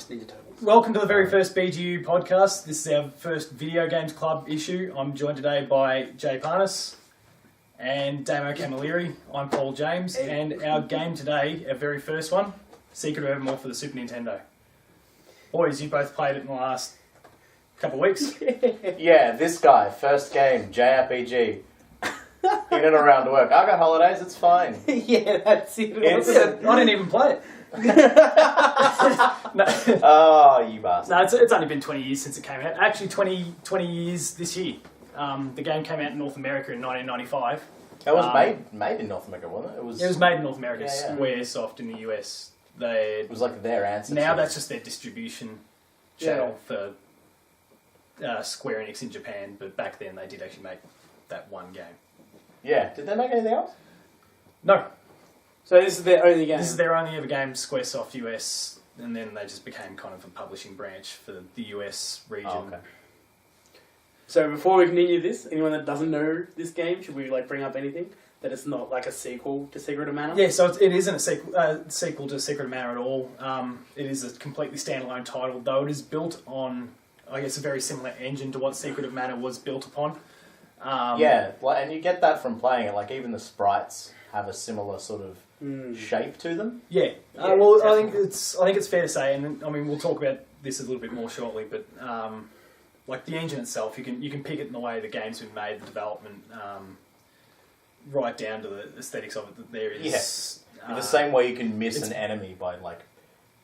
Ninja Turtles. Welcome to the very first BGU podcast. This is our first video games club issue. I'm joined today by Jay Parnas and Damo Camilleri. I'm Paul James, and our game today, our very first one, Secret of Evermore for the Super Nintendo. Boys, you both played it in the last couple of weeks. Yeah, this guy, first game, JRPG. In and around work. I got holidays, it's fine. Yeah, that's it. I didn't even play it. No. Oh, you bastard. No, it's only been 20 years since it came out. Actually, 20 years this year. The game came out in North America in 1995. It was made in North America, wasn't it? It was made in North America, Yeah. Squaresoft in the US. It was like their answer. Now that's just their distribution channel for Square Enix in Japan, but back then they did actually make that one game. Yeah. Did they make anything else? No. So this is their only game? This is their only ever game, Squaresoft US, and then they just became kind of a publishing branch for the US region. Oh, okay. So before we continue this, anyone that doesn't know this game, should we bring up anything? That it's not like a sequel to Secret of Mana? Yeah, so it isn't a sequel to Secret of Mana at all. It is a completely standalone title, though it is built on, I guess, a very similar engine to what Secret of Mana was built upon. Yeah, and you get that from playing it. Like even the sprites have a similar sort of shape to them. Yeah. Well, I think it's fair to say, and I mean we'll talk about this a little bit more shortly, but like the engine itself, you can pick it in the way the game's been made, the development, right down to the aesthetics of it. That there is In the same way you can miss an enemy by like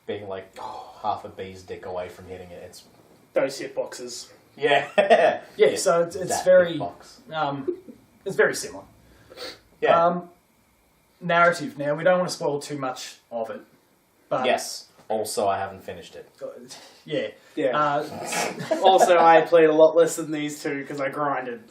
being like half a bee's dick away from hitting it. It's Those hitboxes. yeah. Yeah. So it's very it's very similar. Yeah. Narrative. Now, we don't want to spoil too much of it, but Yes. Also, I haven't finished it. Yeah. Yeah. Also, I played a lot less than these two because I grinded.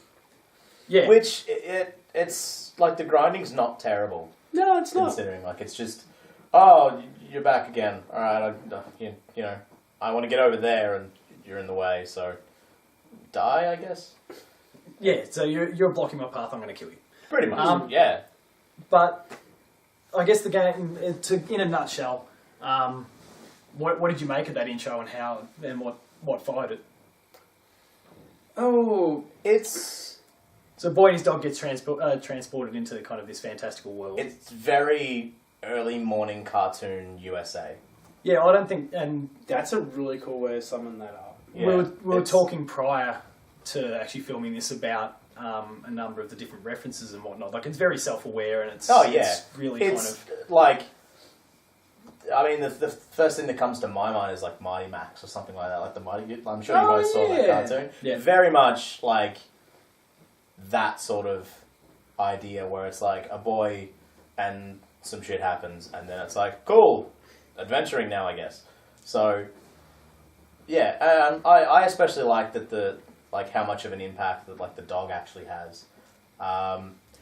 Yeah. Which it's like the grinding's not terrible. No, it's not. Considering like it's just, oh, you're back again. All right, you know, I want to get over there and you're in the way, so die, I guess. Yeah. So you're blocking my path. I'm going to kill you. Pretty much. Yeah. But I guess the game, in a nutshell, what did you make of that intro and how and what followed it? Oh, It's So, boy and his dog gets transported into kind of this fantastical world. it's very early morning cartoon USA. Yeah, I don't think, and that's a really cool way of summing that up. Yeah, we were talking prior to actually filming this about a number of the different references and whatnot. Like, it's very self-aware and it's really kind of like. I mean, the first thing that comes to my mind is like Mighty Max or something like that. Like the Mighty. I'm sure you guys saw that cartoon. Yeah. Very much like that sort of idea where it's like a boy and some shit happens and then it's like, cool, adventuring now, I guess. So, yeah, I especially like that how much of an impact that like the dog actually has.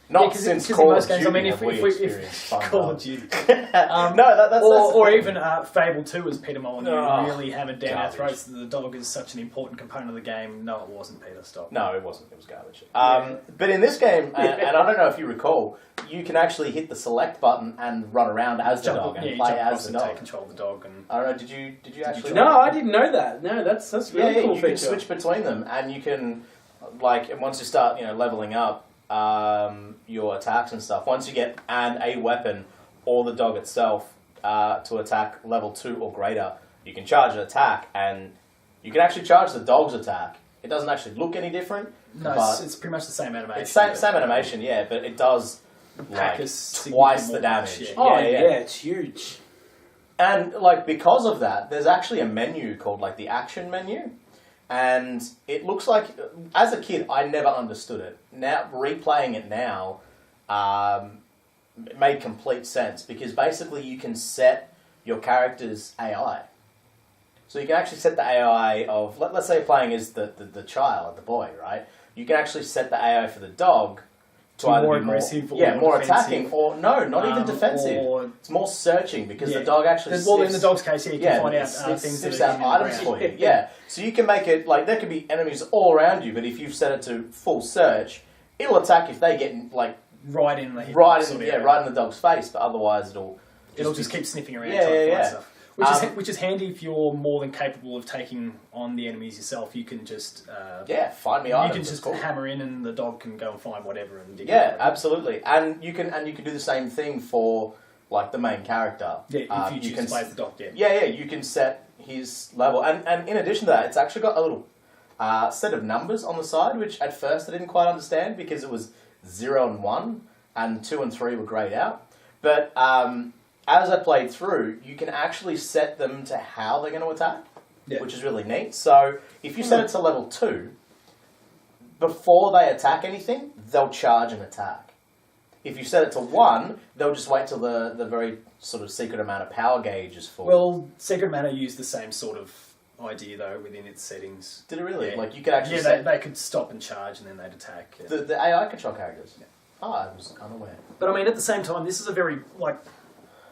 Not since Call of Duty have we experienced fun Call dogs. of Duty. That's or even Fable 2, as Peter Molyneux really hammered down our garbage. throats that the dog is such an important component of the game. No, it wasn't, Peter. Stop. No, it wasn't. It was garbage. But in this game, and I don't know if you recall, you can actually hit the select button and run around as the dog and play as the dog. Take control of the dog. And I don't know. Did you actually? No, I didn't know that. No, that's really cool. You can switch between them, and you can once you start leveling up your attacks and stuff. Once you get a weapon or the dog itself to attack level 2 or greater, you can charge an attack, and you can actually charge the dog's attack. It doesn't actually look any different. No, it's pretty much the same animation. It's same animation, yeah, but it does twice the damage. Yeah. Oh yeah, it's huge. And because of that, there's actually a menu called the action menu. And it looks like, as a kid, I never understood it. Now, replaying it now, it made complete sense. Because basically you can set your character's AI. So you can actually set the AI of, let's say you're playing as the child, the boy, right? You can actually set the AI for the dog to either more be aggressive more defensive. attacking, or no, not even defensive. It's more searching because the dog actually in the dog's case, you can find out things that are in items the for ground. you. Yeah, so you can make it there could be enemies all around you, but if you've set it to full search, it'll attack if they get right in the right in the dog's face. But otherwise, it'll just keep sniffing around. Yeah. Stuff. Which is handy if you're more than capable of taking on the enemies yourself. You can just find me you items. can just hammer in, and the dog can go and find whatever. And dig Yeah, absolutely. And you can do the same thing for like the main character. Yeah, if you choose to play as the dog. Yeah. You can set his level, and in addition to that, it's actually got a little set of numbers on the side, which at first I didn't quite understand because it was 0 and 1, and 2 and 3 were grayed out. But as I played through, you can actually set them to how they're going to attack, which is really neat. So if you set it to level 2, before they attack anything, they'll charge and attack. If you set it to 1, they'll just wait till the very sort of secret amount of power gauge is full. Well, Secret of Mana used the same sort of idea, though, within its settings. Did it really? Yeah. Like, you could actually they could stop and charge, and then they'd attack. Yeah. The AI control characters? Yeah. Oh, I was unaware. But, I mean, at the same time, this is a very, like...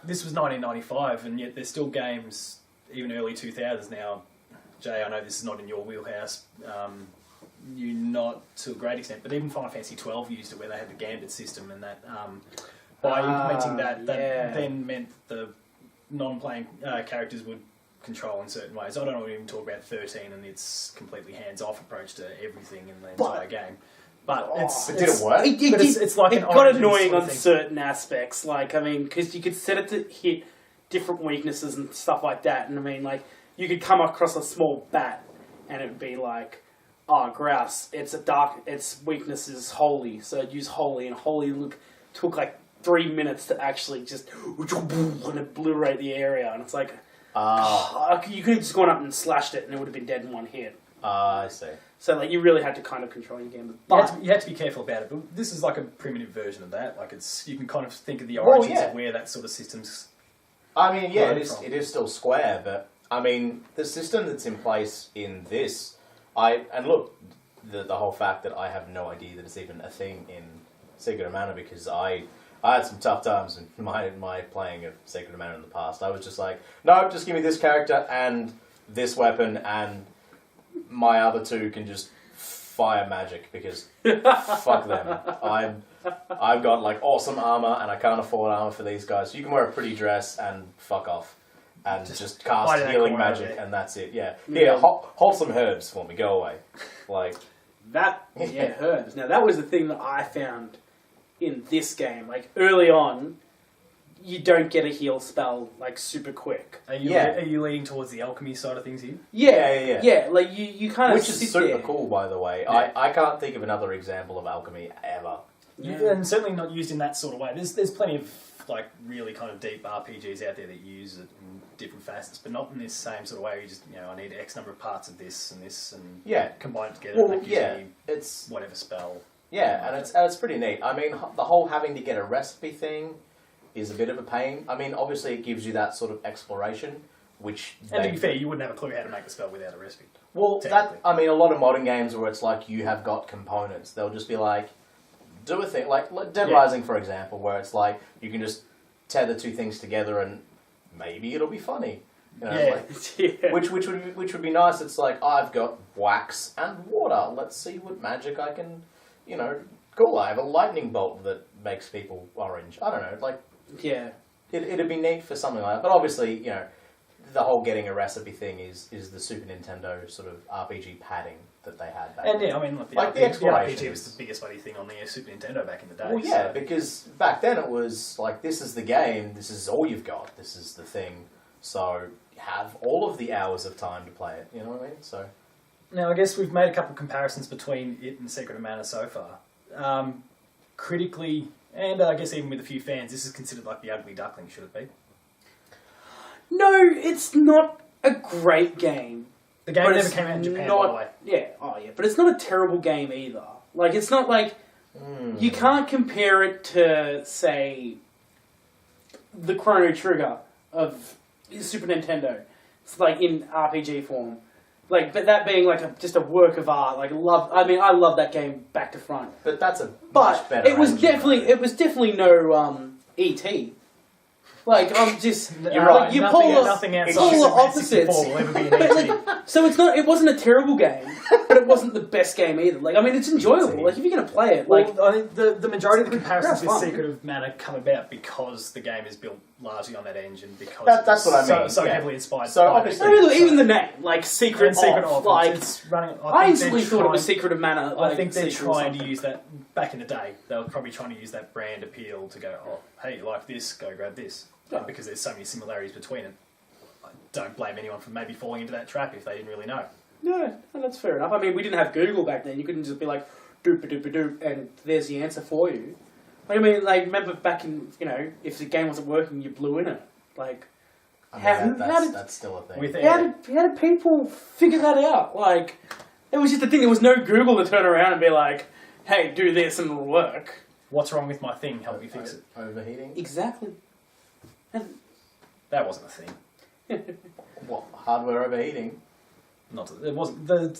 This was 1995, and yet there's still games, even early 2000s now. Jay, I know this is not in your wheelhouse, you not to a great extent, but even Final Fantasy 12 used it, where they had the Gambit system, and that by implementing that then meant the non-playing characters would control in certain ways. I don't want to even talk about 13 and its completely hands-off approach to everything in the entire game. But did it work? It's like it got annoying on certain aspects. Like, I mean, because you could set it to hit different weaknesses and stuff like that. And I mean, like, you could come across a small bat and it would be like, oh, grouse, its weakness is holy. So I'd use holy, and holy took like 3 minutes to actually just and obliterate the area. And it's like, you could have just gone up and slashed it and it would have been dead in one hit. I see. So, like, you really had to kind of control your game. But you had to be careful about it. But this is like a primitive version of that. Like, you can kind of think of the origins of where that sort of system's. I mean, yeah, it is still Square, but I mean, the system that's in place in this, look, the whole fact that I have no idea that it's even a thing in Secret of Mana, because I had some tough times in my playing of Secret of Mana in the past. I was just like, no, just give me this character and this weapon, and my other two can just fire magic, because fuck them. I've got like awesome armor and I can't afford armor for these guys. So you can wear a pretty dress and fuck off and just cast healing magic and that's it. Yeah. Here, hold some herbs for me. Go away. Like that. Yeah, herbs. Now that was the thing that I found in this game. Like early on, you don't get a heal spell like super quick. Are you leaning towards the alchemy side of things here? Yeah. Like you kind of which is super cool, by the way. Yeah. I can't think of another example of alchemy ever. Yeah. And certainly not used in that sort of way. There's plenty of like really kind of deep RPGs out there that use it in different facets, but not in this same sort of way. You just I need X number of parts of this and combine it together. Well, and that gives me it's whatever spell. Yeah, and it's pretty neat. I mean, the whole having to get a recipe thing is a bit of a pain. I mean, obviously it gives you that sort of exploration, which... And to be fair, you wouldn't have a clue how to make the spell without a recipe. Well, a lot of modern games where it's like you have got components, they'll just be like, do a thing, like Dead Rising, for example, where it's like you can just tether two things together and maybe it'll be funny. Which would be nice. It's like, I've got wax and water, let's see what magic I can, cool, I have a lightning bolt that makes people orange. I don't know, like... Yeah. It'd be neat for something like that. But obviously, the whole getting a recipe thing is the Super Nintendo sort of RPG padding that they had back then. And I mean, the RPG was the biggest bloody thing on the Super Nintendo back in the day. Well, yeah, because back then it was like, this is the game, this is all you've got, this is the thing. So have all of the hours of time to play it, you know what I mean? So now, I guess we've made a couple of comparisons between it and Secret of Mana so far. Critically, and I guess even with a few fans, this is considered like the ugly duckling, should it be? No, it's not a great game. The game never came out in Japan, by the way. Yeah, but it's not a terrible game either. Like, it's not like... You can't compare it to, say, the Chrono Trigger of Super Nintendo. It's like in RPG form. Like, but that being like just a work of art, like I love that game back to front. But that's a much better. It was definitely no E.T. Like I'm just you're right. Like, you nothing outside polar opposites. Will ever be an E.T. So it wasn't a terrible game, but it wasn't the best game either. Like I mean, it's enjoyable. Like if you're gonna play it, like I think the majority of the comparisons with Secret of Mana come about because the game is built largely on that engine because That's what I mean, so yeah. heavily inspired. So by obviously- I mean, even the name, like Secret and Secret of, of, like it's running. I think instantly they're thought it was trying- Secret of Mana. I Like, think they're Secret or trying to something. use that back in the day. They were probably trying to use that brand appeal to go, oh, hey, you like this? Go grab this. Yeah. Because there's so many similarities between it. I don't blame anyone for maybe falling into that trap if they didn't really know. Yeah, and that's fair enough. I mean, we didn't have Google back then. You couldn't just be like, doop a doop a doop, and there's the answer for you. Like, I mean, like, remember back in, if the game wasn't working, you blew in it. Like, I How mean, did- that's still a thing. With how did people figure that out? Like, it was just the thing. There was no Google to turn around and be like, hey, do this and it'll work. what's wrong with my thing? Help me fix it. Overheating? Exactly. That wasn't a thing. What? Hardware overheating? It wasn't the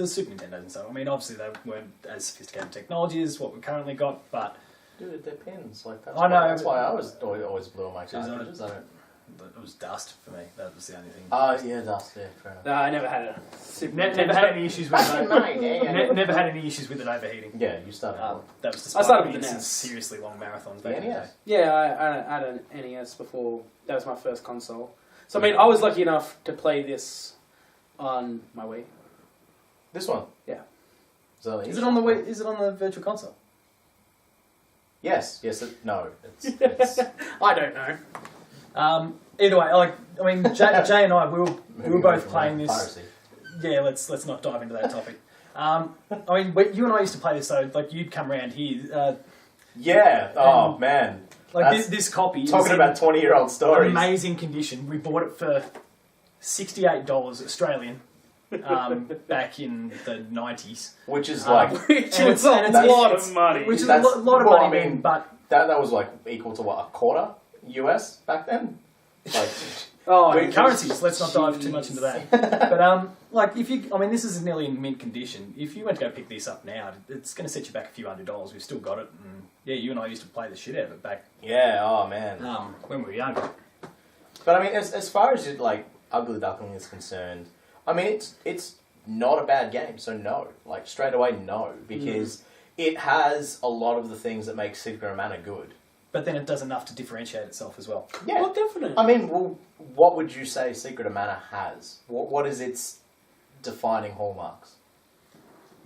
Super Nintendo and stuff. I mean, obviously they weren't as sophisticated technology as what we currently got, but Dude, they're pins. Like, that's I know, That's why I was always blew on my Because cartridges. I don't... it was dust for me. That was the only thing. Yeah, dust, yeah, fair enough. No, I never had a Super Never had any issues with Back in it. my day, Never had any issues with it overheating. Yeah, you started. That was I despite started with being the some NES. seriously long marathons The back in the day. NES? Yeah, I had an NES before. That was my first console. So, I mean, I was lucky enough to play this on my Wii. This one? Yeah. So Is it on the Wii? Is it on the Virtual Console? Yes. No. It's I don't know. Either way, I mean, Jay and I, we were moving both from playing this. piracy. Yeah, let's not dive into that topic. I mean, you and I used to play this, so like you'd come around here. Yeah. Oh man. Like That's- this copy is Talking in about 20-year-old stories. amazing condition. We bought it for $68 Australian back in the 90s. Which is like Which And is it's- and a it's- lot it's- of money. Which is That's- a lot of well, money I mean, then, but that was like equal to what, a quarter US back then? Like oh, Wait, currencies, let's not dive too much into that. But like if you, I mean, this is nearly in mint condition. If you went to go pick this up now, it's going to set you back a few $100s. We've still got it, and yeah, you and I used to play the shit out of it back yeah, oh man. when we were younger. But I mean, as far as like Ugly Duckling is concerned, I mean it's not a bad game. So no, like straight away no, because it has a lot of the things that make Secret of Mana good. But then it does enough to differentiate itself as well. Yeah, Well, definitely. I mean, well, what would you say Secret of Mana has? What is its defining hallmarks?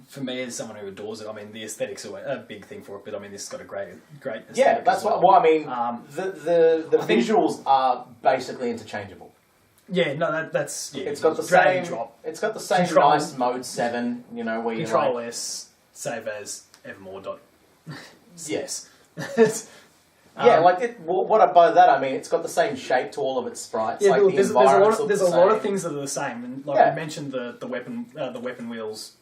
For me, as someone who adores it, I mean, the aesthetics are a big thing for it. But I mean, this has got a great aesthetic. Yeah, that's as what. well. Well, I mean, the I think- visuals are basically interchangeable. Yeah, no, that's yeah. It's got the drag same. and drop. It's got the same Control. nice mode 7. You know where you Control like. S, save as Evermore dot. Yes. It's, Yeah, like by that I mean it's got the same shape to all of its sprites. yeah, like look, the there's a lot environments of look there's the a lot of same. things that are the same, and like Yeah. we mentioned the weapon wheels.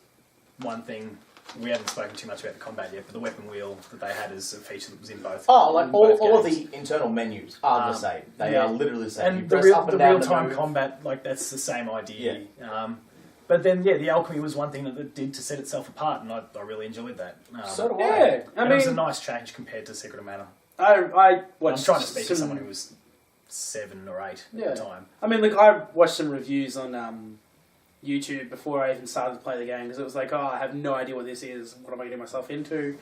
One thing we haven't spoken too much about the combat yet, but the weapon wheel that they had as a feature that was in both. Oh, like in all both of games. the internal menus are the same. They yeah. are literally the same. You And the press real up and down to time move. combat, like that's the same idea. But then, yeah, the alchemy was one thing that it did to set itself apart, and I really enjoyed that. So do I. yeah, I And it was a mean, nice change compared to Secret of Mana. I watched. I'm trying to speak to some- someone who was 7 or 8 Yeah. at the time. I mean, like I watched some reviews on YouTube before I even started to play the game because it was like, oh, I have no idea what this is. What am I getting myself into?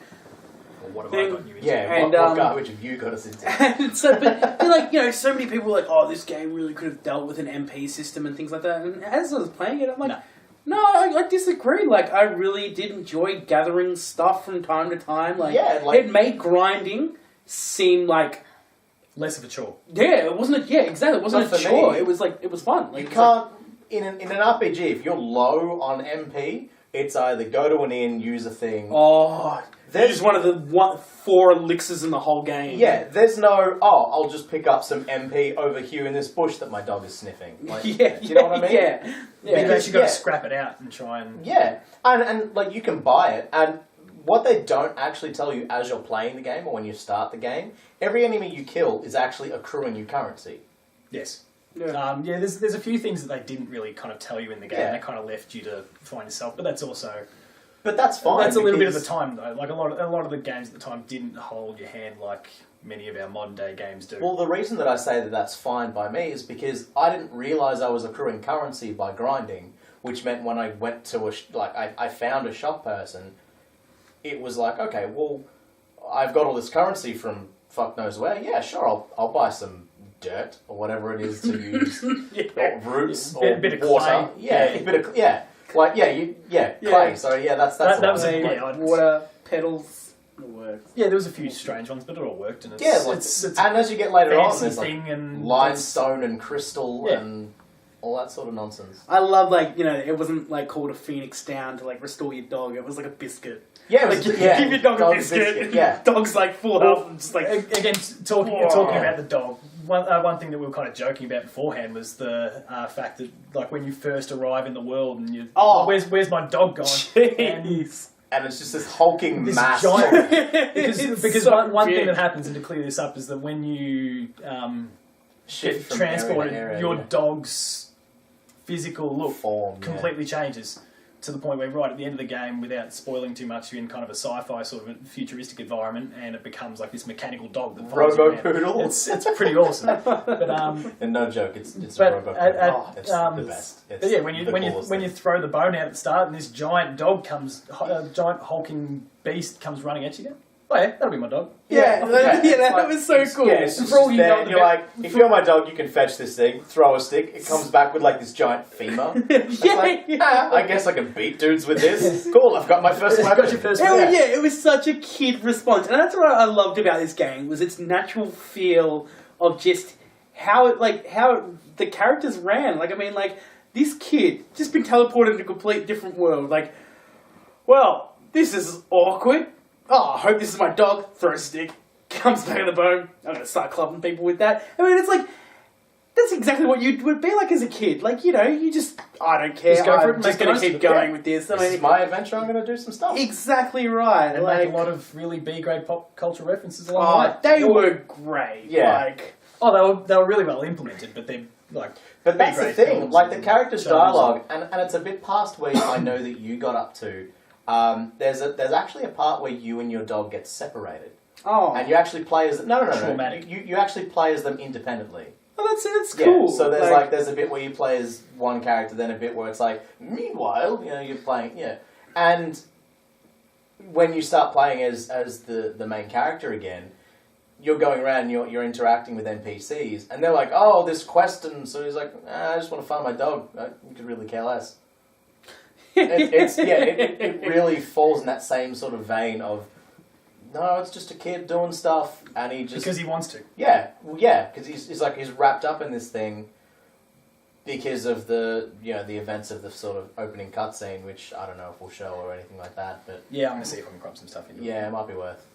Or what have Thing- I gotten you into? Yeah, And, what garbage have you got us into? And so, but like, so many people were like, oh, this game really could have dealt with an MP system and things like that. And as I was playing it, I'm like, no, I disagree. Like, I really did enjoy gathering stuff from time to time. Like, Yeah, like- it made grinding seem like, Less of a chore. yeah, it wasn't. Yeah, exactly. It wasn't But a for chore. me, It was like it was fun. Like, You it was like- can't in an RPG if you're low on MP, it's either go to an inn, use a thing. oh, There's- there's one of the 4 elixirs in the whole game. Yeah, there's no, I'll just pick up some MP over here in this bush that my dog is sniffing. Like, yeah, you know what I mean? Yeah, You've yeah. actually got yeah. to scrap it out and try and... Yeah, and like you can buy it, and what they don't actually tell you as you're playing the game or when you start the game, every enemy you kill is actually accruing you currency. Yes. Yeah. There's a few things that they didn't really kind of tell you in the game. Yeah. They kind of left you to find yourself, but that's also... But that's fine. That's a little bit of the because- time, though. Like, a lot of the games at the time didn't hold your hand like many of our modern-day games do. Well, the reason that I say that that's fine by me is because I didn't realise I was accruing currency by grinding, which meant when I went to I found a shop person, it was like, okay, well, I've got all this currency from fuck knows where. Yeah, sure, I'll buy some dirt or whatever it is to use, Yeah. or roots Yeah, or bit of water. clay. Yeah, a bit of clay. Clay. So that's That the was one. a- Like yeah, water, petals, it works. Yeah, there was a few strange ones, but it all worked. And it's, Yeah, like, it's and as you get later on, fancy there's thing like and limestone and crystal Yeah. and all that sort of nonsense. I love, like, you know, it wasn't like called a phoenix down to like restore your dog. It was like a biscuit. Yeah, it Like was, you yeah, give your dog a dog biscuit. yeah. Dog's like full health and just like. Again, talking Whoa. about the dog. One thing that we were kind of joking about beforehand was the fact that, like, when you first arrive in the world and you, Oh. where's my dog gone? And Jeez. And it's just this hulking this mass. giant. It's Because so one thing big. that happens, and to clear this up, is that when you Shift get from transported, area to area, your yeah. dog's physical look Form, yeah. completely changes. To the point where right at the end of the game, without spoiling too much, you're in kind of a sci-fi sort of futuristic environment, and it becomes like this mechanical dog that follows you Robo around. Poodle. It's pretty awesome. But And no joke, it's But a Robo at- Poodle. at, It's um, the best. It's but yeah, when you the when you coolest when you thing. throw the bone out at the start, and this giant dog comes, a giant hulking beast comes running at you, go, oh yeah, that'll be my dog. Yeah, that it's like- was so it's- cool. Yeah, it's just For all you there, know, and the you're bit- like, if you're my dog, you can fetch this thing, throw a stick, it comes back with like this giant femur. It's like, I guess I can beat dudes with this. Cool, I've got my first Got weapon. your first Hell weapon. yeah, it was such a kid response, and that's what I loved about this game was its natural feel of just how the characters ran. Like, I mean, like this kid just been teleported into a complete different world. Like, well, this is awkward. Oh, I hope this is my dog. Throw a stick, comes back in the bone. I'm gonna start clubbing people with that. I mean, it's like. That's exactly what you would be like as a kid. Like, you know, you just, I don't care. Just go for it I'm and just make going the to most keep of it. going Yeah. with this. I This is mean, my adventure, I'm going to do some stuff. exactly right. And like, make a lot of really B-grade pop culture references along the way. they were great. Yeah. Like, Oh, they were really well implemented, but they're like. But that's the B-grade thing, films like the and character's shows. dialogue, and it's a bit past where I know that you got up to. There's actually a part where you and your dog get separated, oh, and you actually play as no. Traumatic. You actually play as them independently. well, that's Yeah, cool. so there's a bit where you play as one character, then a bit where it's like, meanwhile, you know, you're playing, and when you start playing as the main character again, you're going around, you're interacting with NPCs, and they're like, oh, this quest, and so he's like, I just want to find my dog. You could really care less. It really falls in that same sort of vein of, no, it's just a kid doing stuff, and he just Because he wants to. because he's wrapped up in this thing because of the events of the sort of opening cutscene, which I don't know if we'll show or anything like that, but Yeah, I'm going to see if I can crop some stuff into it. yeah, it might be worth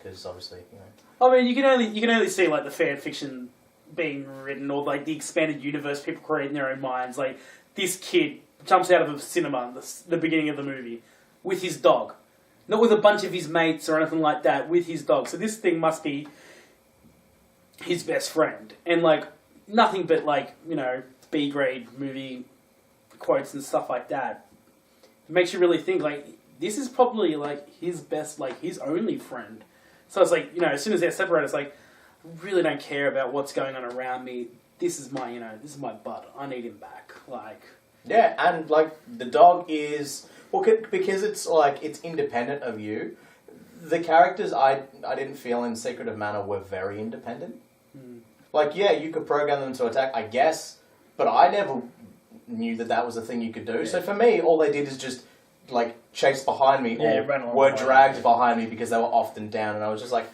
because obviously you know. I mean, you can only see like the fan fiction being written or like the expanded universe people create in their own minds. Like this kid jumps out of a cinema the beginning of the movie with his dog, not with a bunch of his mates or anything like that. With his dog, so this thing must be his best friend, and like nothing but like B grade movie quotes and stuff like that. It makes you really think like this is probably like his best, like his only friend. So it's like, as soon as they're separated, it's like, I really don't care about what's going on around me. This is my, this is my bud. I need him back. Like, Yeah, and like the dog is because it's like it's independent of you. The characters I didn't feel in Secret of Mana were very independent. Like, yeah, you could program them to attack, I guess, but I never knew that was a thing you could do. So for me, all they did is just like chase behind me Yeah, or ran along were behind dragged you. behind me because they were often down, and I was just like,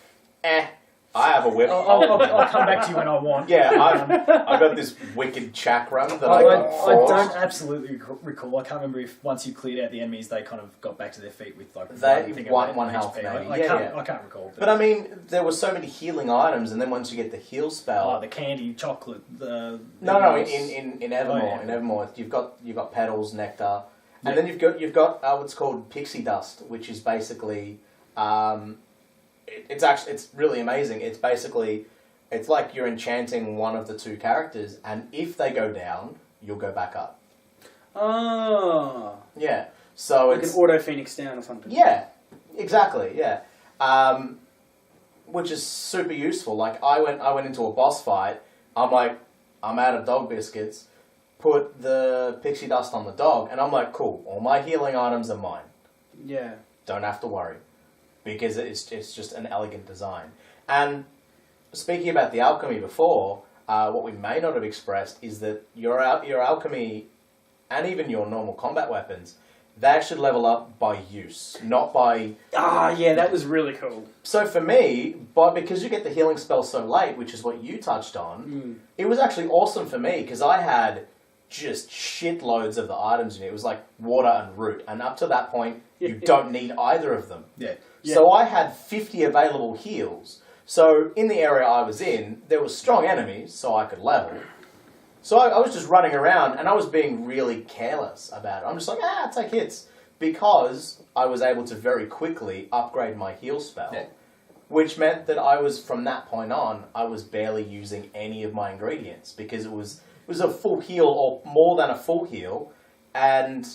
I have a whip. I'll come back to you when I want. Yeah, I've got this wicked chakram that I I got forged. don't absolutely recall. I can't remember if once you cleared out the enemies, they kind of got back to their feet with like one health, HP. maybe. I can't recall. But I mean, there were so many healing items, and then once you get the heal spell, the candy, chocolate, the no, in Evermore, yeah. in Evermore, you've got petals, nectar, and then you've got what's called pixie dust, which is basically, it's really amazing. It's basically, it's like you're enchanting one of the two characters, and if they go down, you'll go back up. oh, Yeah, so like it's an auto phoenix down or something. yeah, exactly, yeah. Which is super useful. Like I went into a boss fight. I'm like, I'm out of dog biscuits. Put the pixie dust on the dog, and I'm like, cool. All my healing items are mine. Yeah. Don't have to worry, because it's just an elegant design. And speaking about the alchemy before, what we may not have expressed is that your alchemy and even your normal combat weapons, they actually level up by use, not by... yeah, that was really cool. So for me, because you get the healing spell so late, which is what you touched on, it was actually awesome for me, because I had just shitloads of the items in it. It was like water and root, and up to that point, you don't need either of them. Yeah. So I had 50 available heals. So in the area I was in, there were strong enemies, so I could level. So I was just running around, and I was being really careless about it. I'm just like, take hits. Because I was able to very quickly upgrade my heal spell. Yeah. Which meant that from that point on, I was barely using any of my ingredients. Because it was a full heal, or more than a full heal. And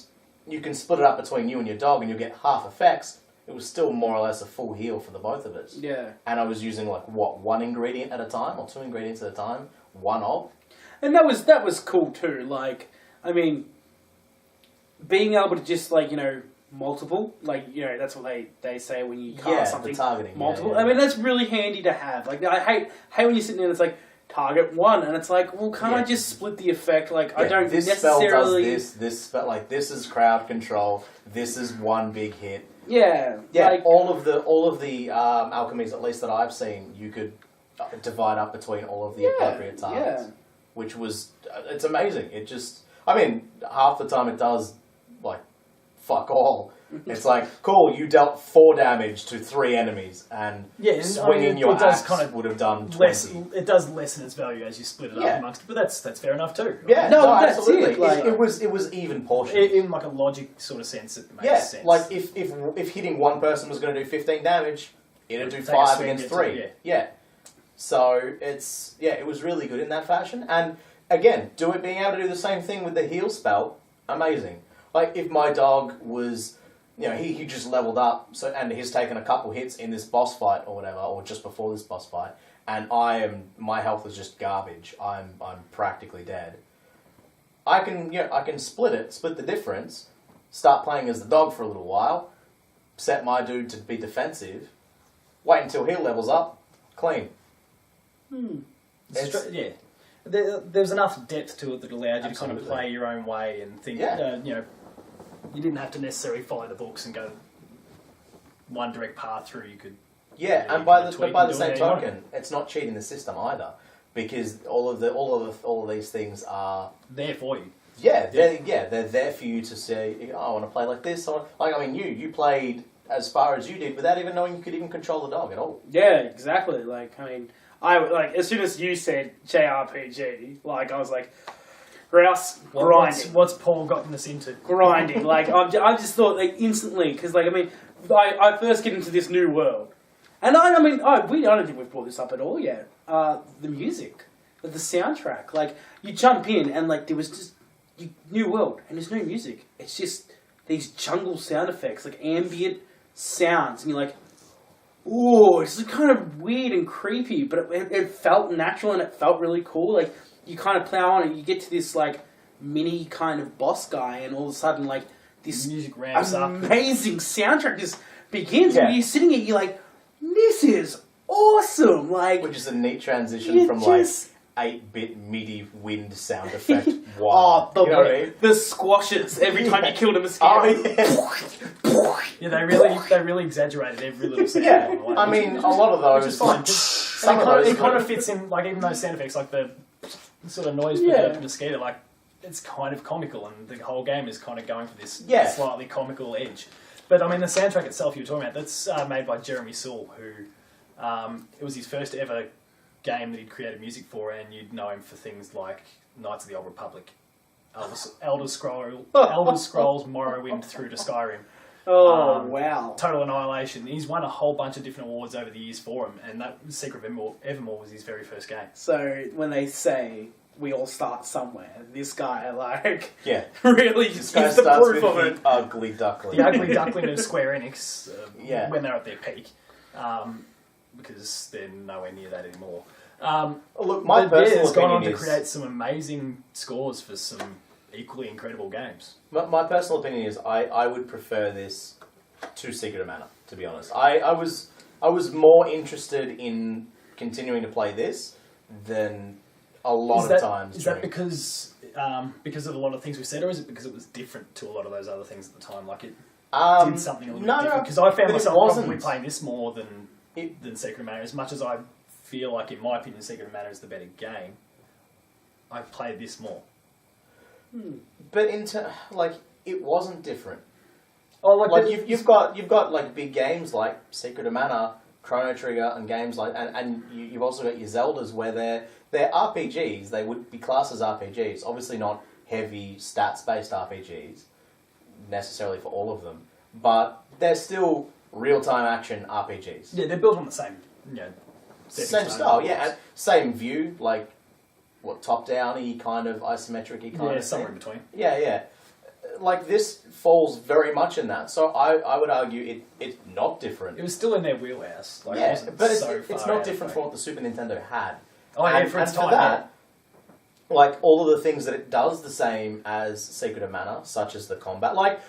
you can split it up between you and your dog, and you'll get half effects. It was still more or less a full heal for the both of us. Yeah. And I was using, one ingredient at a time, or 2 ingredients at a time? One of. And that was cool too. Like, I mean, being able to just multiple, that's what they say when you cast something. The targeting. Multiple. Yeah. I mean, that's really handy to have. Like, I hate when you're sitting there and it's like target one, and it's like, well, can't I just split the effect? Like, I don't this necessarily. Spell does this spell, this is crowd control. This is one big hit. Yeah. Yeah. Like, all of the alchemies, at least that I've seen, you could divide up between all of the appropriate targets. Yeah. Which was, it's amazing. It just, I mean, half the time it does, fuck all. It's like, cool, you dealt 4 damage to 3 enemies, and swinging your axe would have done 20. It does lessen its value as you split it up amongst it, but that's fair enough too. Yeah, No, that's absolutely. it. It was even portioned. In like a logic sort of sense, it makes sense. Like if hitting one person was going to do 15 damage, it'd do Take a 5 swing, against get 3. to- Yeah. So it was really good in that fashion. And again, being able to do the same thing with the heal spell, amazing. Like if my dog was, he just leveled up, and he's taken a couple hits in this boss fight or whatever, or just before this boss fight, and my health is just garbage. I'm practically dead. I can split the difference, start playing as the dog for a little while, set my dude to be defensive, wait until he levels up, clean. There's enough depth to it that allowed you to kind of Absolutely. play your own way and think. You didn't have to necessarily follow the books and go one direct path through. You could. And by the same token, it's not cheating the system either, because all of these things are there for you. they're there for you to say, I want to play like this. You played as far as you did without even knowing you could even control the dog at all. Yeah, exactly. As soon as you said JRPG, I was like, Rouse, grinding. What's Paul gotten us into? Grinding. I just thought, instantly, because, I first get into this new world. And I don't think we've brought this up at all yet. The music. The soundtrack. You jump in and, there was just, new world, and there's no music. It's just these jungle sound effects, ambient sounds, and you're like, ooh, it's kind of weird and creepy, but it felt natural and it felt really cool. You kind of plow on and you get to this, mini kind of boss guy, and all of a sudden, this music ramps up. Amazing soundtrack just begins, Yeah. and you're sitting here, you're like, this is awesome! Which is a neat transition from, 8-bit MIDI wind sound effect. Wow. You know what I mean? The squashes every time you killed a mosquito. Yeah, they really exaggerated every little sound. Yeah, along the way, I mean, a lot of those. which is fine. Some of those. It kind of fits in, even those sound effects, the sort of noise for the mosquito, it's kind of comical, and the whole game is kind of going for this slightly comical edge. But the soundtrack itself you were talking about, that's made by Jeremy Soule, who it was his first ever game that he'd created music for, and you'd know him for things like Knights of the Old Republic, Elder Scrolls, Morrowind through to Skyrim. Oh, wow. Total Annihilation. He's won a whole bunch of different awards over the years for him, and that Secret of Evermore was his very first game. So when they say we all start somewhere, this guy Yeah. really This gives guy the starts proof with of it. the ugly duckling. The ugly duckling of Square Enix Yeah. when they're at their peak, because they're nowhere near that anymore. Look, my but personal it's gone on opinion to is create some amazing scores for some equally incredible games. my personal opinion is I would prefer this to Secret of Mana, to be honest. I was more interested in continuing to play this than a lot of times. Is that because of a lot of things we said, or is it because it was different to a lot of those other things at the time? Like it did something a little bit different? Because I found myself probably playing this more than Secret of Mana. As much as I feel like, in my opinion, Secret of Mana is the better game, I've played this more. But it wasn't different. Oh, like you've got like big games like Secret of Mana, Chrono Trigger, and games like, and you've also got your Zeldas where they're RPGs. They would be classed as RPGs. Obviously not heavy stats based RPGs necessarily for all of them, but they're still real time action RPGs. Yeah, they're built on the same same style. Yeah, and same view, like what top downy kind of isometric kind of somewhere thing. in between. Yeah. Like this falls very much in that. So I would argue it's not different. It was still in their wheelhouse. Like, yeah, but it's not different from what the Super Nintendo had. Oh, yeah, for its time, that, like all of the things that it does the same as Secret of Mana, such as the combat, like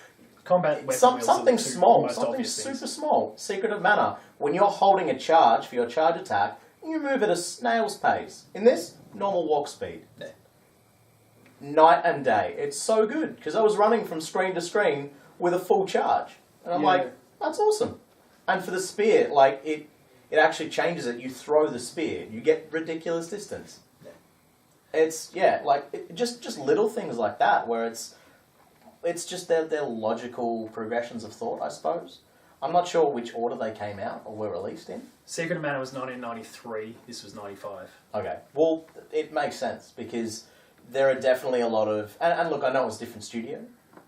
combat, something small, something super small. Secret of Mana, when you're holding a charge for your charge attack, you move at a snail's pace. In this, normal walk speed. Yeah. Night and day. It's so good because I was running from screen to screen with a full charge, and I'm like, that's awesome. And for the spear, like it actually changes it. You throw the spear, you get ridiculous distance. Yeah. It's just little things like that where it's just their logical progressions of thought, I suppose. I'm not sure which order they came out or were released in. Secret of Mana was 1993. This was 95. Okay, well it makes sense because there are definitely a lot of and look, I know it was a different studio.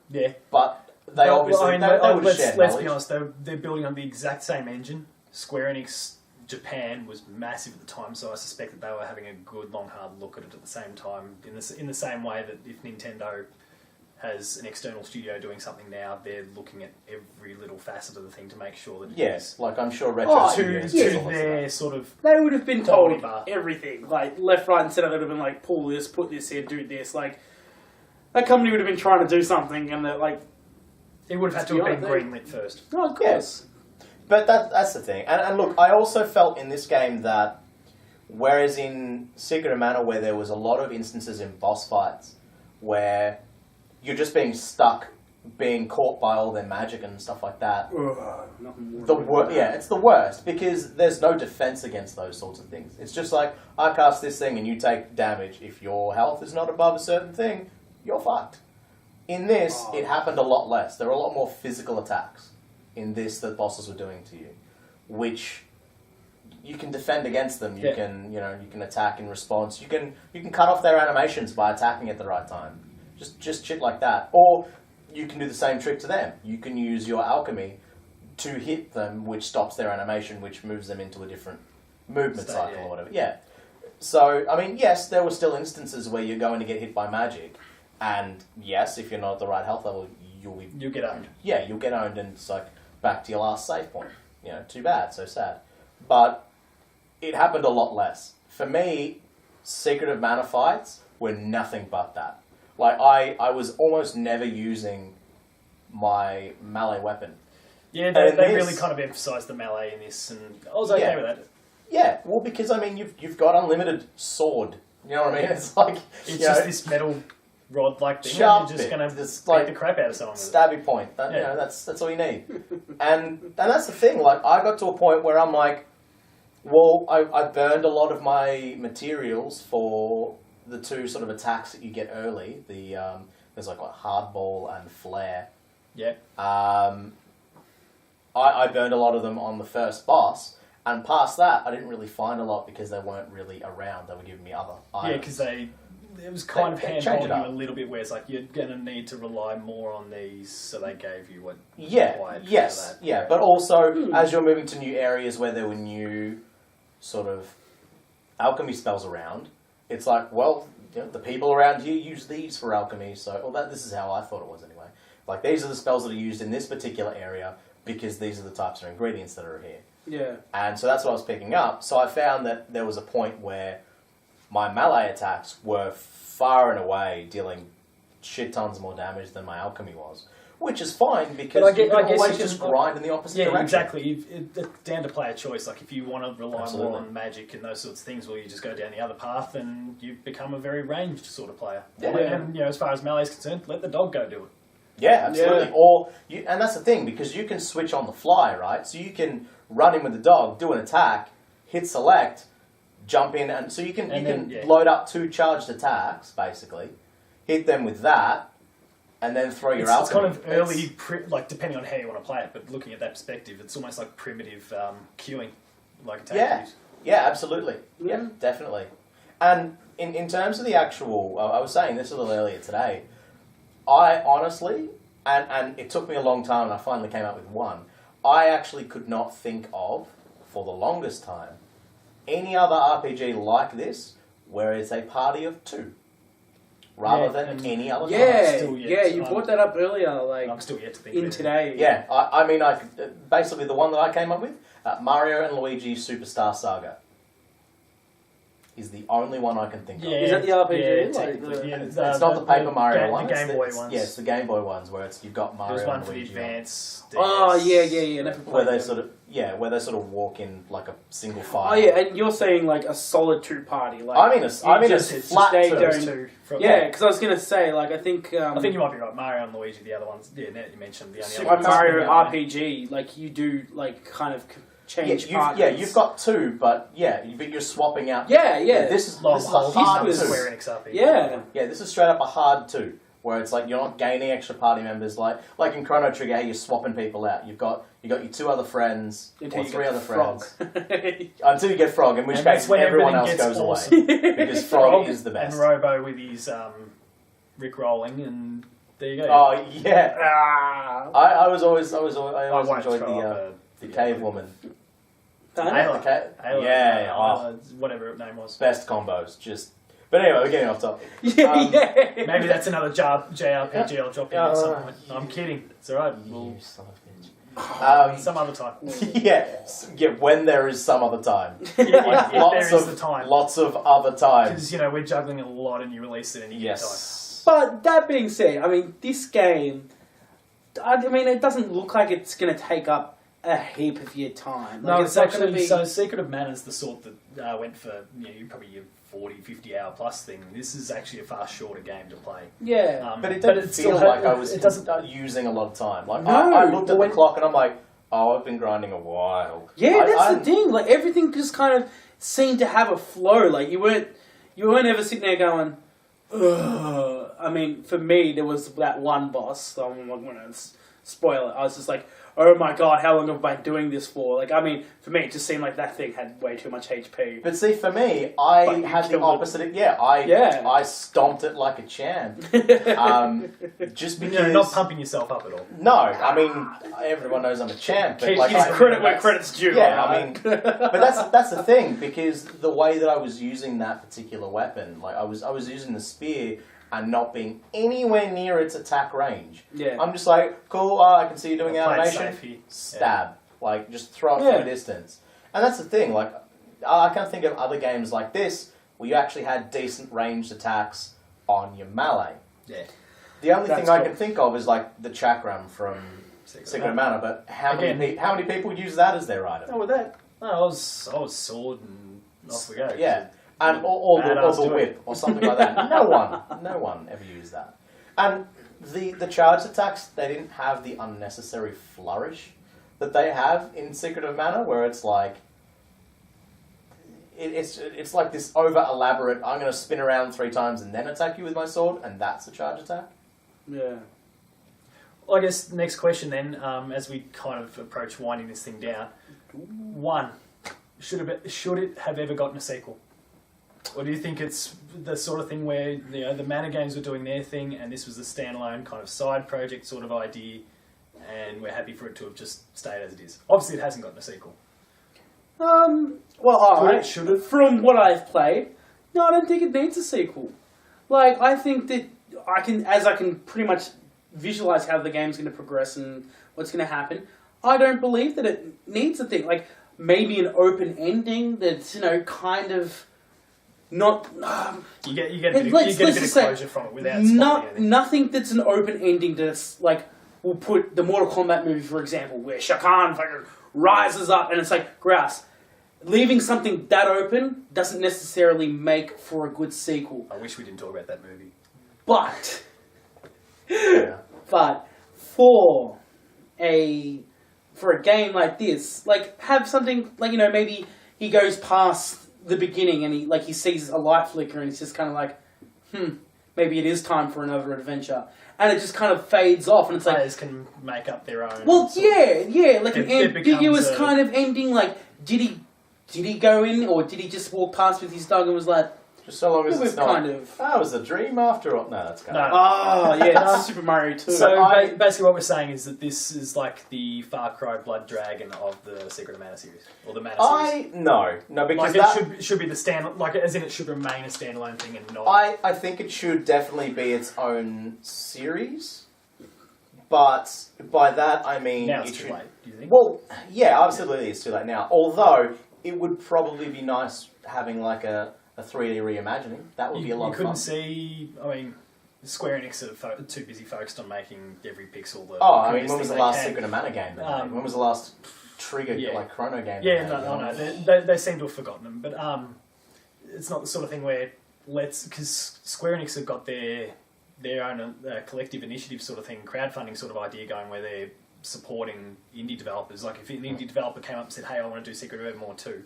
Yeah, but they obviously they would have shared let's knowledge. be honest, they're building on the exact same engine. Square Enix Japan was massive at the time, so I suspect that they were having a good long hard look at it at the same time. In the same way that if Nintendo has an external studio doing something now, they're looking at every little facet of the thing to make sure that yes, like I'm sure retro studios to their sort of they would have been told bar. everything, like left, right, and centre. They'd have been like, pull this, put this here, do this. Like that company would have been trying to do something, and they're like, it would have had to have been greenlit first. Oh, of course. But that's the thing. And look, I also felt in this game that whereas in Secret of Mana where there was a lot of instances in boss fights where you're just being stuck, being caught by all their magic and stuff like that. It's the worst because there's no defense against those sorts of things. It's just like, I cast this thing and you take damage. If your health is not above a certain thing, you're fucked. In this, it happened a lot less. There were a lot more physical attacks in this that bosses were doing to you, which you can defend against them. You can attack in response. You can cut off their animations by attacking at the right time. Just shit like that. Or you can do the same trick to them. You can use your alchemy to hit them, which stops their animation, which moves them into a different movement cycle or whatever. Yeah. So, I mean, yes, there were still instances where you're going to get hit by magic. And yes, if you're not at the right health level, you'll get owned. Yeah, you'll get owned and it's like back to your last save point. Too bad, so sad. But it happened a lot less. For me, Secret of Mana fights were nothing but that. Like, I was almost never using my melee weapon. Yeah, they really kind of emphasised the melee in this, and I was okay with that. Yeah, well, because, I mean, you've got unlimited sword. You know what I mean? It's like... It's just this metal rod-like thing, sharp and you're just going to beat the crap out of someone with stabby point. That's all you need. and that's the thing, like, I got to a point where I'm like, well, I burned a lot of my materials for the two sort of attacks that you get early. There's like hardball and flare. Yeah. I burned a lot of them on the first boss, and past that, I didn't really find a lot because they weren't really around. They were giving me other items. Yeah, because it was kind of handholding you a little bit, where it's like you're going to need to rely more on these, so they gave you what you required. Yes, yeah, but also as you're moving to new areas where there were new sort of alchemy spells around, it's like, well, the people around here use these for alchemy, so this is how I thought it was anyway. Like, these are the spells that are used in this particular area because these are the types of ingredients that are here. Yeah. And so that's what I was picking up. So I found that there was a point where my melee attacks were far and away dealing shit tons more damage than my alchemy was. Which is fine, because But you can I guess always you just can- grind in the opposite direction. exactly. It's down to player choice. Like, if you want to rely Absolutely. more on magic and those sorts of things, well, you just go down the other path and you become a very ranged sort of player. Yeah. And, as far as melee is concerned, let the dog go do it. Yeah, absolutely. Yeah. And that's the thing, because you can switch on the fly, right? So you can run in with the dog, do an attack, hit select, jump in, and so you can load up 2 charged attacks, basically, hit them with that, and then throw your It's alchemy. kind of early, depending on how you want to play it, but looking at that perspective, it's almost like primitive queuing, like attack Yeah, queues. yeah, absolutely. Yeah, definitely. And in terms of the actual, I was saying this a little earlier today, I honestly, and it took me a long time and I finally came up with one, I actually could not think of, for the longest time, any other RPG like this where it's a party of 2. Rather than any other time. You brought that up earlier, like I'm still yet to think in of it. today. Yeah, basically the one that I came up with, Mario and Luigi Superstar Saga, is the only one I can think of. Is that the RPG? Yeah, Like technically, It's not the Paper Mario one. The Game Boy it's, ones. Yeah, it's the Game Boy ones where you've got Mario There's one and for the Luigi. Advance. Oh DS. yeah. Never Where played they them. where they sort of walk in like a single file. Oh yeah, and you're saying like a solid 2 party. Like I mean a just flat stay 2. there. Those two. Yeah, because I was gonna say like I think you might be right. Mario and Luigi, the other ones. Yeah, now that you mentioned the only Super other ones. Mario Yeah. RPG, like you do like kind of change partners. You've got 2, but you're swapping out. Yeah. This is a This hard was- 2. Square Enix RPG. Yeah. Yeah, this is straight up a hard 2, where it's like you're not gaining extra party members like in Chrono Trigger, how you're swapping people out. You've got your 2 other friends Until or you 3 get other Frog. friends until you get Frog, in which And that's case when everyone everything else gets goes awesome. away because Frog is the best. And Robo with his Rick rolling, and there you go. Oh yeah, Ah. I always enjoyed won't the throw up the cave woman. Ayla. Ayla. Yeah, oh, whatever her name was. best combos. But anyway, we're getting off topic. Yeah. Maybe that's another JRPG I'll drop in at some point. I'm kidding. It's alright. You son of a bitch. Some other time. Yeah, when there is some other time. If there is the time. Lots of other times. Because, we're juggling a lot and you release it and you get time. Yes. But that being said, I mean, this game, it doesn't look like it's going to take up a heap of your time. Like, No, it's not gonna actually, be... so Secret of Mana is the sort that went for, probably your 40, 50 hour plus thing. This is actually a far shorter game to play. Yeah. But it didn't still feel like I it was doesn't. using a lot of time. Like No, I looked at when- the clock and I'm like, oh, I've been grinding a while. Yeah, that's the thing. Like, everything just kind of seemed to have a flow. Like, you weren't ever sitting there going, ugh. I mean, for me, there was that one boss, so I'm not going to spoil it. I was just like, oh my god, how long have I been doing this for? Like, I mean, for me, it just seemed like that thing had way too much HP. But see, for me, But I you had the killed it. opposite. I stomped it like a champ. Just because. Not pumping yourself up at all. No, I mean everyone knows I'm a champ. But Keep like, his I- Credit where credit's due. Yeah, right? I mean, but that's the thing, because the way that I was using that particular weapon, like I was using the spear and not being anywhere near its attack range. Yeah. I'm just like, cool, I can see you doing I'll play it animation. safe here. Stab. Like, just throw it Yeah. from a distance. And that's the thing, like, I can't think of other games like this where you actually had decent ranged attacks on your melee. Yeah. The only That's thing I cool. can think of is like the chakram from Secret of Mana, but how many people use that as their item? Oh, with that. No, I was sword and off we go. Yeah, and or Badass the do it. whip or something like that. No one ever used that. And the charged attacks, they didn't have the unnecessary flourish that they have in Secret of Mana, where it's like it's like this over elaborate. I'm going to spin around 3 times and then attack you with my sword, and that's a charge attack. Yeah. Well, I guess next question then, as we kind of approach winding this thing down. 1, should it have ever gotten a sequel? Or do you think it's the sort of thing where the Mana games were doing their thing and this was a standalone kind of side project sort of idea and we're happy for it to have just stayed as it is? Obviously it hasn't gotten a sequel. Well, alright. Should it? From what I've played, no, I don't think it needs a sequel. Like, I think that I can pretty much visualize how the game's going to progress and what's going to happen, I don't believe that it needs a thing. Like, maybe an open ending that's, kind of not You get a bit let's of just say, closure from it without spoiling anything. nothing that's an open ending that's like we'll put the Mortal Kombat movie for example, where Shao Kahn fucking rises up and it's like grass. Leaving something that open doesn't necessarily make for a good sequel. I wish we didn't talk about that movie. But Yeah. but for a game like this, like have something like maybe he goes past the beginning and he sees a light flicker and he's just kind of like, maybe it is time for another adventure, and it just kind of fades off and it's like Players can make up their own. well like an It ambiguous becomes kind of ending. Like did he go in or did he just walk past with his dog and was like, Just so long as we've it's not. kind of That was a dream after all. No, that's kind No. of. oh yeah, that's Super Mario 2. So I- basically, what we're saying is that this is like the Far Cry Blood Dragon of the Secret of Mana series, or the Mana series. No, because Like it should be the stand, like as in it should remain a standalone thing and not. I think it should definitely be its own series, but by that I mean now it it's too should. late. Do you think? Well, yeah, absolutely, it's too late now. Although it would probably be nice having like a 3D reimagining. That would be a lot you of couldn't fun. see. I mean, Square Enix are too busy focused on making every pixel. Oh, I mean, coolest when was the thing last they can. Secret of Mana game? Then? When was the last Trigger like Chrono game? Yeah, they made, no, you know? they seem to have forgotten them, but it's not the sort of thing where because Square Enix have got their own collective initiative sort of thing, crowdfunding sort of idea going where they're supporting indie developers. Like if an indie developer came up and said, "Hey, I want to do Secret of Evermore 2,"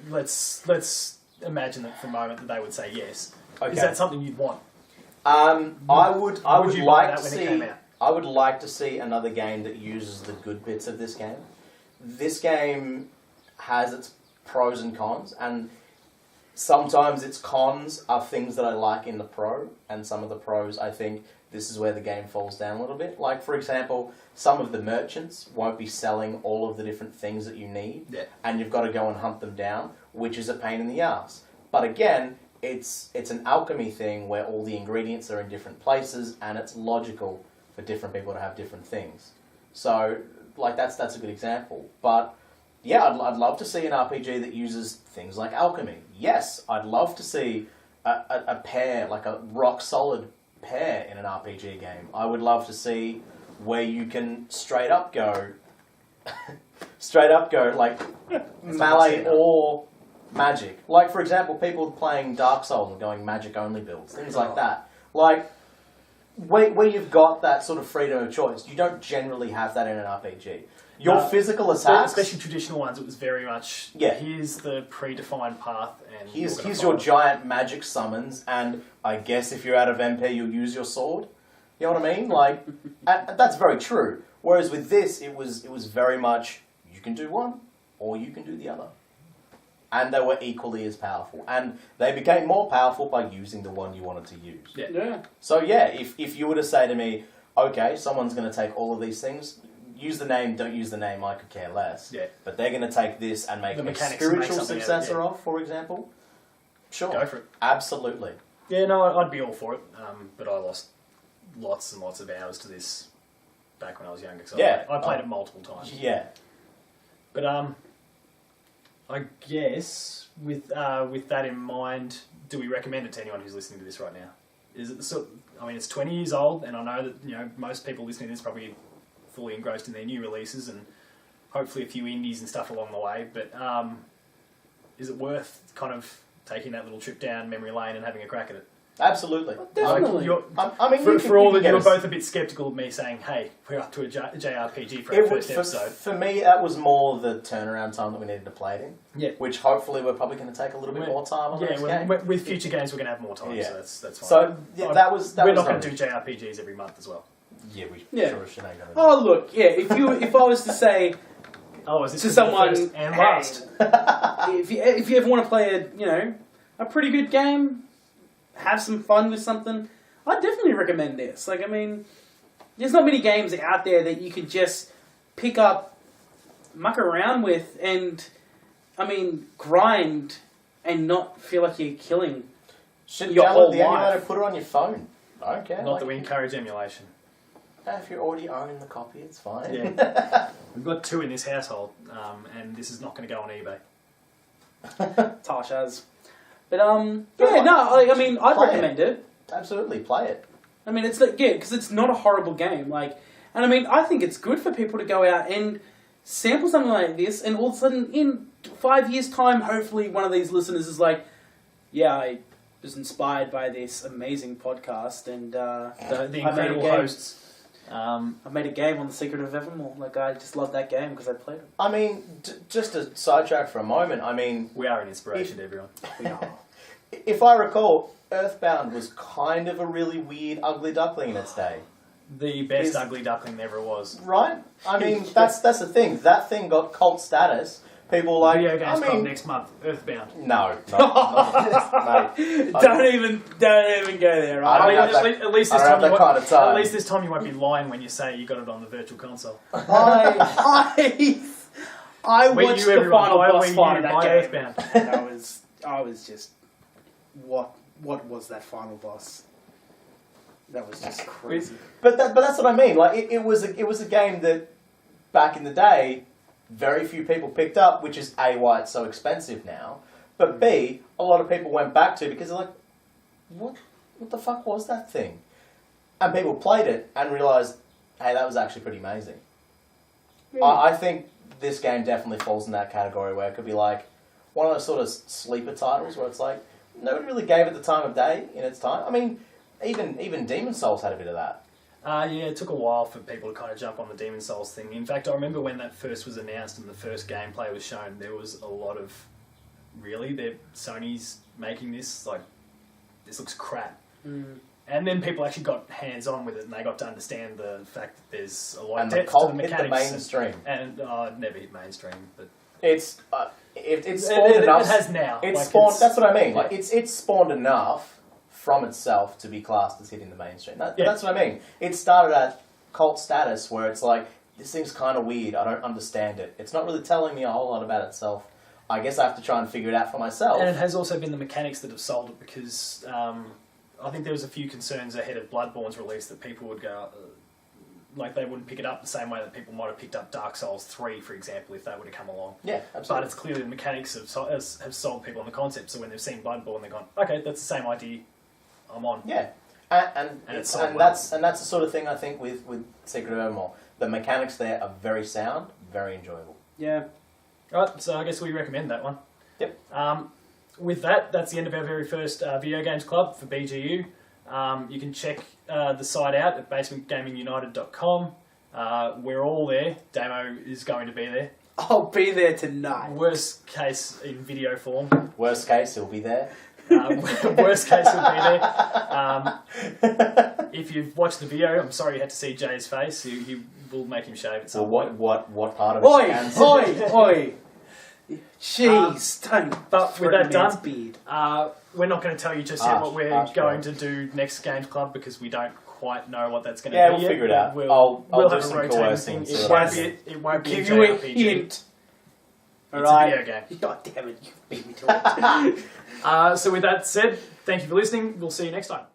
let's imagine that for a moment that they would say yes. Okay. Is that something you'd want? I would you buy like that to when it see. came out? I would like to see another game that uses the good bits of this game. This game has its pros and cons, and sometimes its cons are things that I like in the pro, and some of the pros I think this is where the game falls down a little bit. Like for example, some of the merchants won't be selling all of the different things that you need, and you've got to go and hunt them down, which is a pain in the ass. But again, it's an alchemy thing where all the ingredients are in different places, and it's logical for different people to have different things. So, like that's a good example. But yeah, I'd love to see an RPG that uses things like alchemy. Yes, I'd love to see a pair, like a rock solid pair in an RPG game. I would love to see where you can straight up go like melee or magic. Like for example, people playing Dark Souls and going magic only builds, things like that. Like where you've got that sort of freedom of choice, you don't generally have that in an RPG. Your physical attacks, especially traditional ones, it was very much here's the predefined path, and here's your giant magic summons, and I guess if you're out of MP, you'll use your sword. You know what I mean? Like that's very true. Whereas with this, it was very much you can do one or you can do the other, and they were equally as powerful, and they became more powerful by using the one you wanted to use. Yeah. So yeah, if you were to say to me, okay, someone's going to take all of these things. Use the name, don't use the name, I could care less. Yeah. But they're going to take this and make The a mechanics spiritual and make something successor out of it, of, for example. Sure. Go for it. Absolutely. Yeah, no, I'd be all for it. But I lost lots and lots of hours to this back when I was younger. So I played it multiple times. Yeah. But I guess with that in mind, do we recommend it to anyone who's listening to this right now? Is it it's 20 years old, and I know that most people listening to this probably fully engrossed in their new releases and hopefully a few indies and stuff along the way, but is it worth kind of taking that little trip down memory lane and having a crack at it? Absolutely. Definitely. I mean, for all that you were both a bit sceptical of me saying, hey, we're up to a JRPG for our first episode. For me, that was more the turnaround time that we needed to play it in. Yeah. Which hopefully we're probably going to take a little bit more time on the next game. With future games we're going to have more time, so that's fine. So that was we're not going to do JRPGs every month as well. Yeah, we Yeah. should. Oh look, yeah. If I was to say is this to someone, first and hey, last? if you ever want to play a pretty good game, have some fun with something, I'd definitely recommend this. Like, I mean, there's not many games out there that you can just pick up, muck around with, and grind and not feel like you're killing your whole the emulator, life. put it on your phone. I don't care. Not that we encourage emulation. If you already own the copy, it's fine. Yeah. We've got 2 in this household, and this is not going to go on eBay. Tasha's. But yeah, no, like, I mean, I'd Play recommend it. Absolutely, play it. I mean, it's like, yeah, because it's not a horrible game. Like, and I mean, I think it's good for people to go out and sample something like this, and all of a sudden, in 5 years' time, hopefully, one of these listeners is like, "Yeah, I was inspired by this amazing podcast, and The incredible hosts. I made a game on the Secret of Evermore. Like, I just love that game because I played it." I mean, just to sidetrack for a moment, I mean... We are an inspiration to everyone. If I recall, Earthbound was kind of a really weird, ugly duckling in its day. The best ugly duckling there ever was. Right? I mean, that's the thing. That thing got cult status. People like... Video Games Club next month, Earthbound. No. Not, mate. Don't even go there, right? I don't have At least this I don't time have that kind of time. At least this time you won't be lying when you say you got it on the virtual console. I watched the final boss fight of that game. Earthbound. And I was just, what was that final boss? That was just crazy. But that's what I mean. Like it was a game that back in the day, very few people picked up, which is A, why it's so expensive now, but B, a lot of people went back to because they're like, what the fuck was that thing? And people played it and realised, hey, that was actually pretty amazing. Yeah. I think this game definitely falls in that category where it could be like one of those sort of sleeper titles where it's like, nobody really gave it the time of day in its time. I mean, even Demon's Souls had a bit of that. Yeah, it took a while for people to kind of jump on the Demon's Souls thing. In fact, I remember when that first was announced and the first gameplay was shown, there was a lot of, really, Sony's making this, like, this looks crap. Mm. And then people actually got hands-on with it and they got to understand the fact that there's a lot of And the depth to cult the hit mechanics. the mainstream. And it never hit mainstream, but... It's spawned enough. It has now. It's like, spawned. That's what I mean. Yeah. Like it's spawned enough from itself to be classed as hitting the mainstream. That's what I mean. It started at cult status where it's like, this thing's kind of weird. I don't understand it. It's not really telling me a whole lot about itself. I guess I have to try and figure it out for myself. And it has also been the mechanics that have sold it because I think there was a few concerns ahead of Bloodborne's release that people would go, like they wouldn't pick it up the same way that people might have picked up Dark Souls 3, for example, if they would have come along. Yeah, But absolutely. it's clearly the mechanics have sold people on the concept, so when they've seen Bloodborne, they've gone, okay, that's the same idea, I'm on. Yeah, and it's that's the sort of thing I think with Secret of Evermore. The mechanics there are very sound, very enjoyable. Yeah. Alright, so I guess we recommend that one. Yep. With that, that's the end of our very first Video Games Club for BGU. You can check the site out at basementgamingunited.com. We're all there. Damo is going to be there. I'll be there tonight. Worst case in video form. Worst case, he'll be there. Worst case will be there. If you've watched the video, I'm sorry you had to see Jay's face. He will make him shave at some Well, point. what part of it? Oi, can see? oi. Jeez, don't. But with that done, beard. we're not going to tell you just yet Harsh, what we're harsh, going bro. to do next Games Club because we don't quite know what that's going to Yeah, be we'll yet. figure it out. We'll, I'll we'll do have a some rotating coercing thing. sort of It won't be Give a you a JRPG. hint. It's Alright. a video game. God damn it, you beat me to it. So with that said, thank you for listening. We'll see you next time.